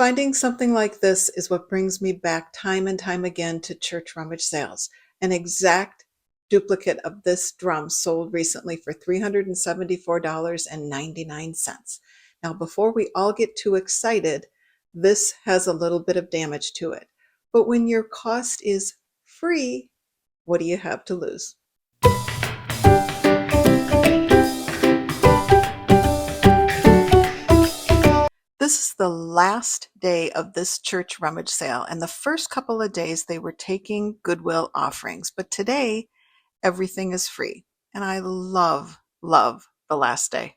Finding something like this is what brings me back time and time again to church rummage sales. An exact duplicate of this drum sold recently for $374.99. Now, before we all get too excited, this has a little bit of damage to it. But when your cost is free, what do you have to lose? This is the last day of this church rummage sale, and the first couple of days they were taking Goodwill offerings. But today, everything is free, and I love the last day.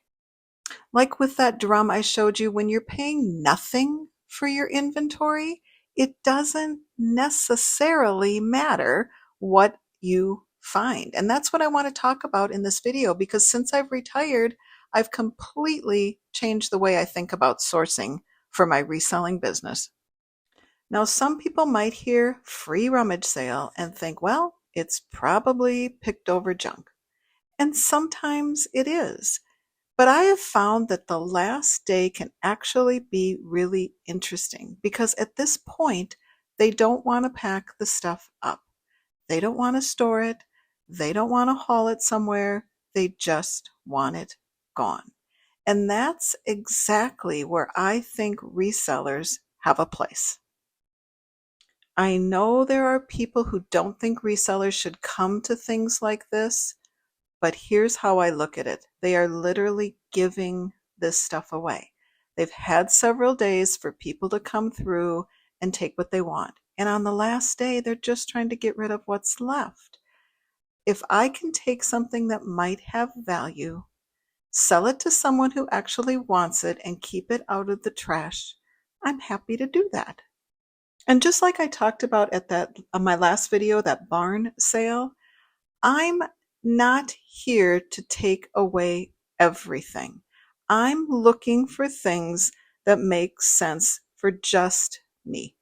Like with that drum I showed you, when you're paying nothing for your inventory, it doesn't necessarily matter what you find. And that's what I want to talk about in this video, because since I've retired, I've completely changed the way I think about sourcing for my reselling business. Now, some people might hear free rummage sale and think, well, it's probably picked over junk. And sometimes it is. But I have found that the last day can actually be really interesting because at this point, they don't want to pack the stuff up. They don't want to store it. They don't want to haul it somewhere. They just want it gone. And that's exactly where I think resellers have a place. I know there are people who don't think resellers should come to things like this, but here's how I look at it. They are literally giving this stuff away. They've had several days for people to come through and take what they want. And on the last day, they're just trying to get rid of what's left. If I can take something that might have value, sell it to someone who actually wants it, and keep it out of the trash, I'm happy to do that. And just like I talked about at that my last video, that barn sale, I'm not here to take away everything. I'm looking for things that make sense for just me.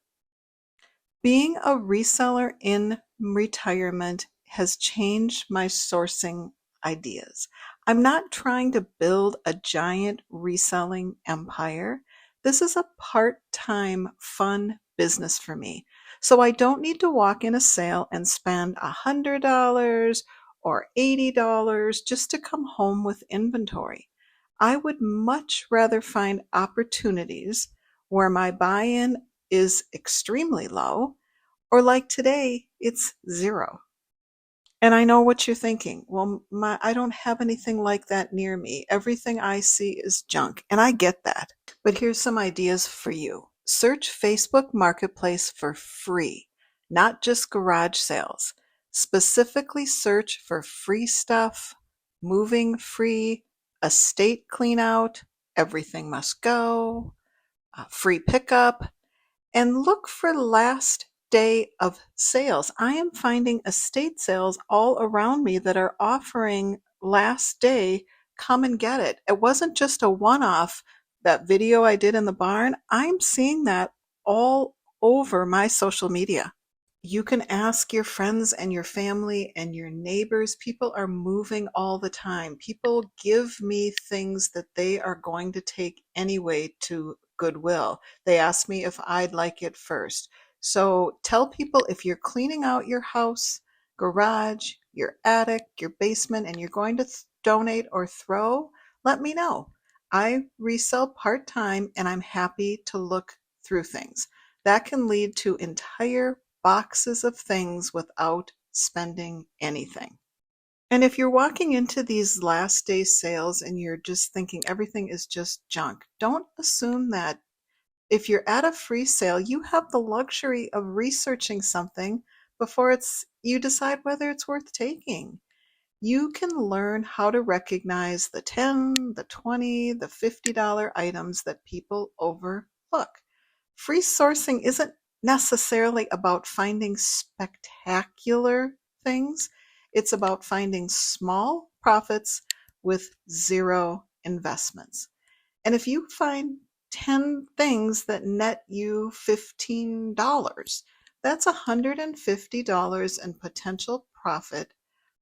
Being a reseller in retirement has changed my sourcing ideas. I'm not trying to build a giant reselling empire. This is a part-time fun business for me. So I don't need to walk in a sale and spend $100 or $80 just to come home with inventory. I would much rather find opportunities where my buy-in is extremely low, or like today, it's zero. And I know what you're thinking. Well, I don't have anything like that near me. Everything I see is junk. And I get that. But here's some ideas for you. Search Facebook Marketplace for free, not just garage sales. Specifically search for free stuff, moving free, estate clean out, everything must go, free pickup, and look for last day of sales. I am finding estate sales all around me that are offering last day, come and get it. It wasn't just a one-off, that video I did in the barn. I'm seeing that all over my social media. You can ask your friends and your family and your neighbors. People are moving all the time. People give me things that they are going to take anyway to Goodwill. They ask me if I'd like it first. So tell people, if you're cleaning out your house, garage, your attic, your basement, and you're going to donate or throw, let me know. I resell part-time and I'm happy to look through things. That can lead to entire boxes of things without spending anything. And if you're walking into these last day sales and you're just thinking everything is just junk, don't assume that. If you're at a free sale, you have the luxury of researching something before you decide whether it's worth taking. You can learn how to recognize the 10, the 20, the $50 items that people overlook. Free sourcing isn't necessarily about finding spectacular things. It's about finding small profits with zero investments. And if you find 10 things that net you $15, that's $150 in potential profit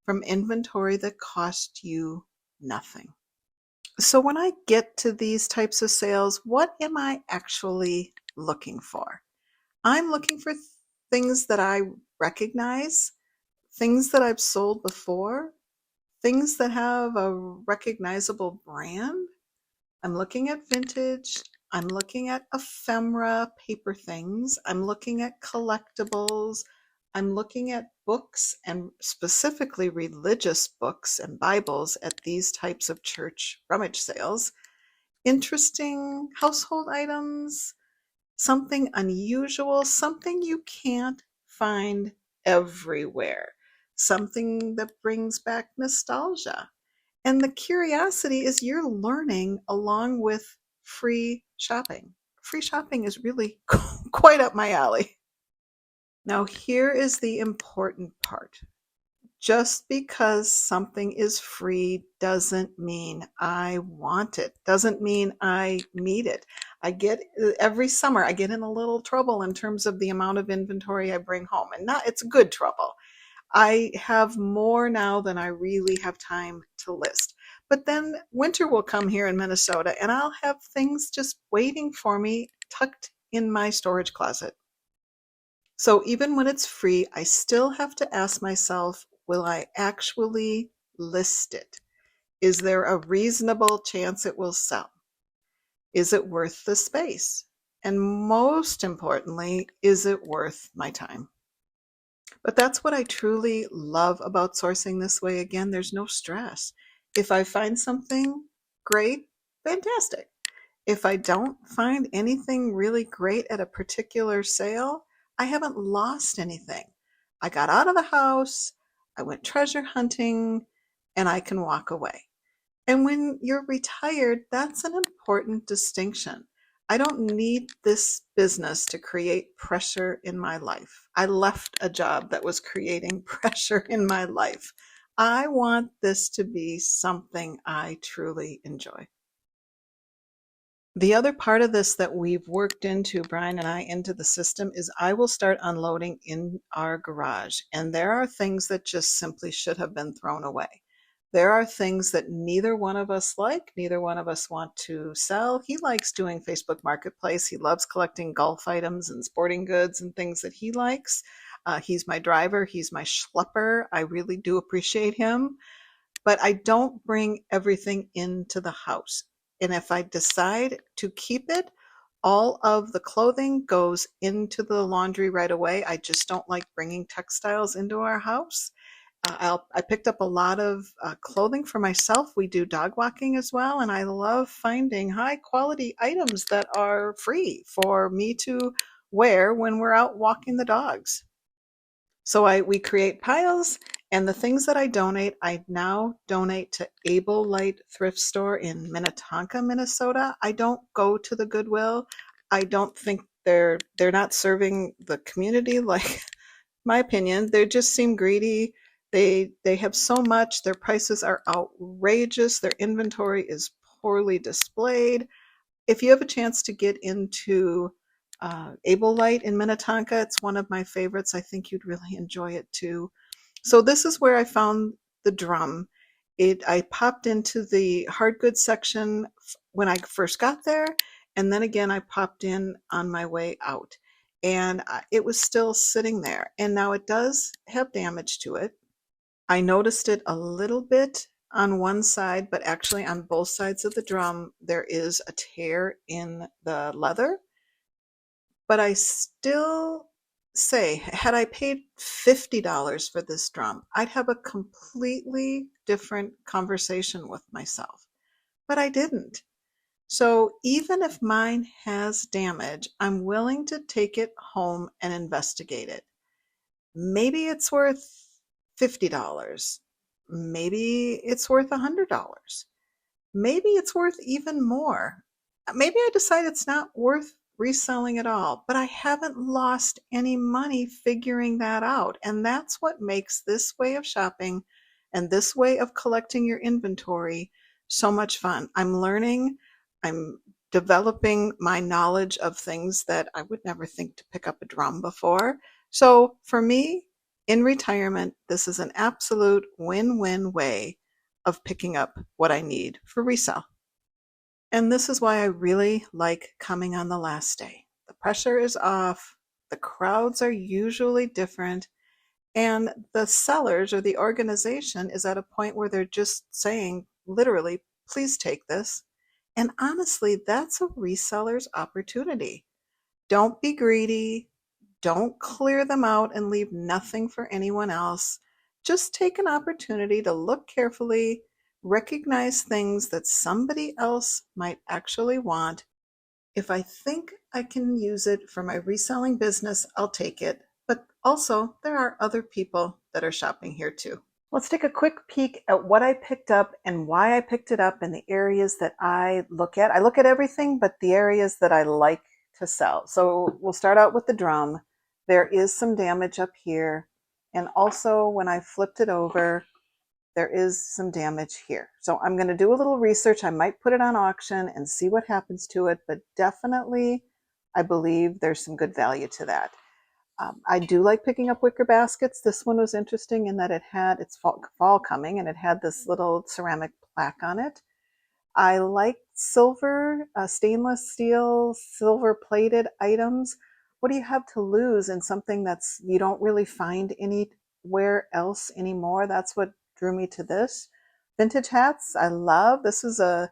from inventory that cost you nothing. So when I get to these types of sales, what am I actually looking for? I'm looking for things that I recognize, things that I've sold before, things that have a recognizable brand. I'm looking at vintage. I'm looking at ephemera paper things. I'm looking at collectibles. I'm looking at books and specifically religious books and Bibles at these types of church rummage sales. Interesting household items, something unusual, something you can't find everywhere, something that brings back nostalgia. And the curiosity is you're learning along with free shopping. Free shopping is really quite up my alley. Now, here is the important part. Just because something is free doesn't mean I want it, doesn't mean I need it. I get every summer, I get in a little trouble in terms of the amount of inventory I bring home, and not, it's good trouble. I have more now than I really have time to list. But then winter will come here in Minnesota and I'll have things just waiting for me tucked in my storage closet. So even when it's free, I still have to ask myself, will I actually list it? Is there a reasonable chance it will sell? Is it worth the space? And most importantly, is it worth my time? But that's what I truly love about sourcing this way. Again, there's no stress. If I find something great, fantastic. If I don't find anything really great at a particular sale, I haven't lost anything. I got out of the house, I went treasure hunting, and I can walk away. And when you're retired, that's an important distinction. I don't need this business to create pressure in my life. I left a job that was creating pressure in my life. I want this to be something I truly enjoy. The other part of this that we've worked into, Brian and I, into the system is I will start unloading in our garage. And there are things that just simply should have been thrown away. There are things that neither one of us like, neither one of us want to sell. He likes doing Facebook Marketplace. He loves collecting golf items and sporting goods and things that he likes. He's my driver. He's my schlepper. I really do appreciate him, but I don't bring everything into the house. And if I decide to keep it, all of the clothing goes into the laundry right away. I just don't like bringing textiles into our house. I picked up a lot of clothing for myself. We do dog walking as well, and I love finding high quality items that are free for me to wear when we're out walking the dogs. So we create piles, and the things that I now donate to Able Light Thrift Store in Minnetonka, Minnesota. I don't go to the Goodwill. I don't think they're not serving the community, like my opinion. They just seem greedy. They have so much. Their prices are outrageous. Their inventory is poorly displayed. If you have a chance to get into Able Light in Minnetonka, it's one of my favorites. I think you'd really enjoy it too. So this is where I found the drum. I popped into the hard goods section when I first got there, and then again I popped in on my way out, and it was still sitting there. And now it does have damage to it. I noticed it a little bit on one side, but actually on both sides of the drum, there is a tear in the leather. But I still say, had I paid $50 for this drum, I'd have a completely different conversation with myself. But I didn't. So even if mine has damage, I'm willing to take it home and investigate it. Maybe it's worth $50. Maybe it's worth $100. Maybe it's worth even more. Maybe I decide it's not worth reselling at all, but I haven't lost any money figuring that out. And that's what makes this way of shopping and this way of collecting your inventory so much fun. I'm learning, I'm developing my knowledge of things that I would never think to pick up a drum before. So for me, in retirement, this is an absolute win-win way of picking up what I need for resale. And this is why I really like coming on the last day. The pressure is off, the crowds are usually different, and the sellers or the organization is at a point where they're just saying, literally, please take this. And honestly, that's a reseller's opportunity. Don't be greedy. Don't clear them out and leave nothing for anyone else. Just take an opportunity to look carefully, recognize things that somebody else might actually want. If I think I can use it for my reselling business, I'll take it. But also, there are other people that are shopping here too. Let's take a quick peek at what I picked up and why I picked it up and the areas that I look at. I look at everything, but the areas that I like to sell. So we'll start out with the drum. There is some damage up here. And also when I flipped it over, there is some damage here. So I'm going to do a little research. I might put it on auction and see what happens to it, but definitely I believe there's some good value to that. I do like picking up wicker baskets. This one was interesting in that it's fall coming and it had this little ceramic plaque on it. I like silver, stainless steel, silver plated items. What do you have to lose in something that's you don't really find anywhere else anymore? That's what drew me to this. Vintage hats, I love. This is a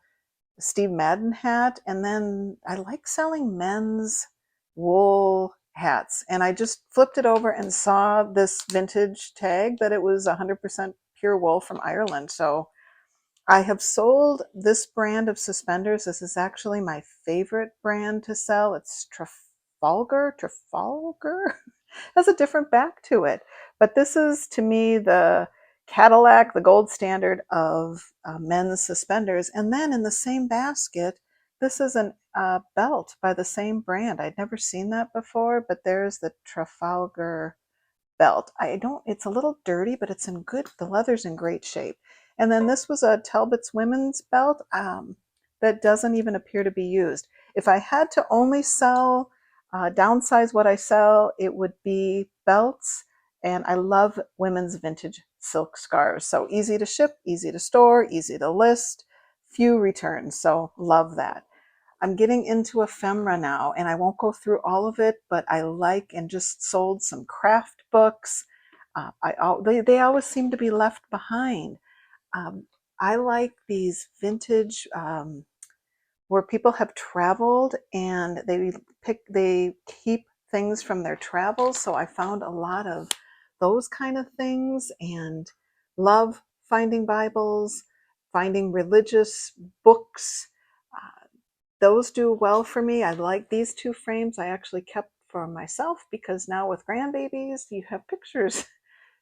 Steve Madden hat. And then I like selling men's wool hats. And I just flipped it over and saw this vintage tag that it was 100% pure wool from Ireland. So I have sold this brand of suspenders. This is actually my favorite brand to sell. It's Trafalgar has a different back to it. But this is, to me, the Cadillac, the gold standard of men's suspenders. And then in the same basket, this is a belt by the same brand. I'd never seen that before, but there's the Trafalgar belt. It's a little dirty, but the leather's in great shape. And then this was a Talbot's women's belt that doesn't even appear to be used. If I had to only downsize what I sell, it would be belts. And I love women's vintage silk scarves. So easy to ship, easy to store, easy to list, few returns. So love that. I'm getting into ephemera now, and I won't go through all of it, but I like and just sold some craft books. They always seem to be left behind. Um, I like these vintage where people have traveled and they keep things from their travels. So I found a lot of those kind of things and love finding Bibles, finding religious books. Those do well for me. I like these two frames. I actually kept for myself because now with grandbabies, you have pictures.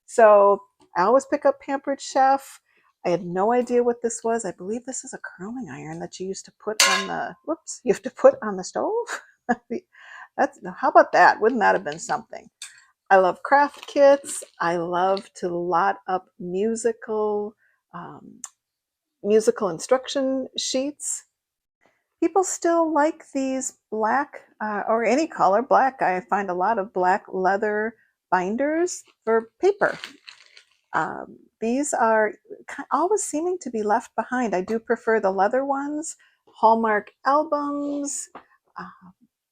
So I always pick up Pampered Chef. I had no idea what this was. I believe this is a curling iron that you used to put on you have to put on the stove. How about that? Wouldn't that have been something? I love craft kits. I love to lot up um, musical instruction sheets. People still like these black or any color black. I find a lot of black leather binders for paper. These are always seeming to be left behind. I do prefer the leather ones. Hallmark albums,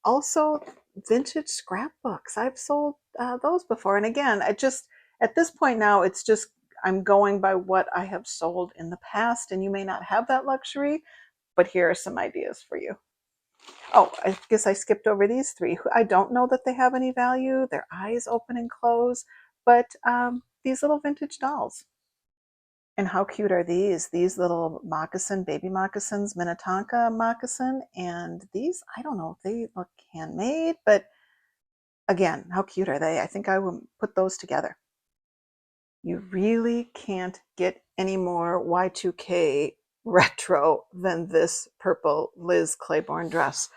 also vintage scrapbooks. I've sold those before. And again, at this point now, it's just I'm going by what I have sold in the past, and you may not have that luxury, but here are some ideas for you. Oh, I guess I skipped over these three. I don't know that they have any value. Their eyes open and close, but these little vintage dolls. And how cute are these? These little baby moccasins, Minnetonka moccasin. And these, I don't know if they look handmade, but again, how cute are they? I think I will put those together. You really can't get any more Y2K retro than this purple Liz Claiborne dress.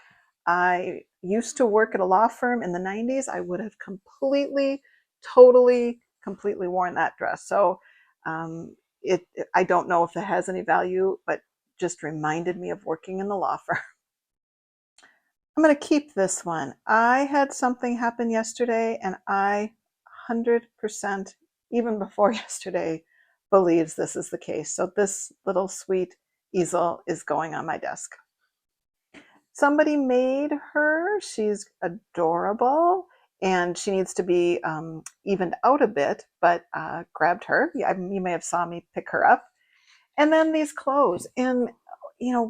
I used to work at a law firm in the 90s. I would have completely worn that dress. So I don't know if it has any value, but just reminded me of working in the law firm. I'm going to keep this one. I had something happen yesterday, and I 100%, even before yesterday, believes this is the case. So this little sweet easel is going on my desk. Somebody made her. She's adorable, and she needs to be evened out a bit, but grabbed her. Yeah, you may have saw me pick her up. And then these clothes. And,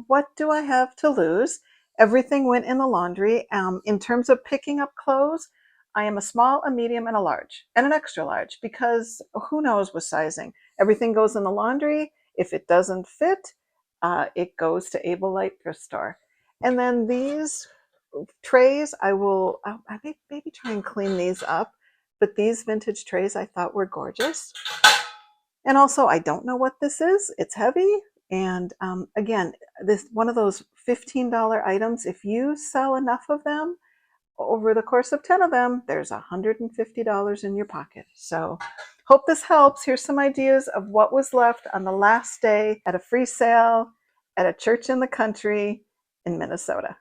what do I have to lose? Everything went in the laundry. In terms of picking up clothes, I am a small, a medium, and a large, and an extra large, because who knows with sizing. Everything goes in the laundry. If it doesn't fit, it goes to Able Light Thrift Store. And then these trays, I may maybe try and clean these up. But these vintage trays I thought were gorgeous. And also, I don't know what this is. It's heavy. And again, this one of those $15 items. If you sell enough of them over the course of 10 of them, there's $150 in your pocket. So hope this helps. Here's some ideas of what was left on the last day at a free sale at a church in the country in Minnesota.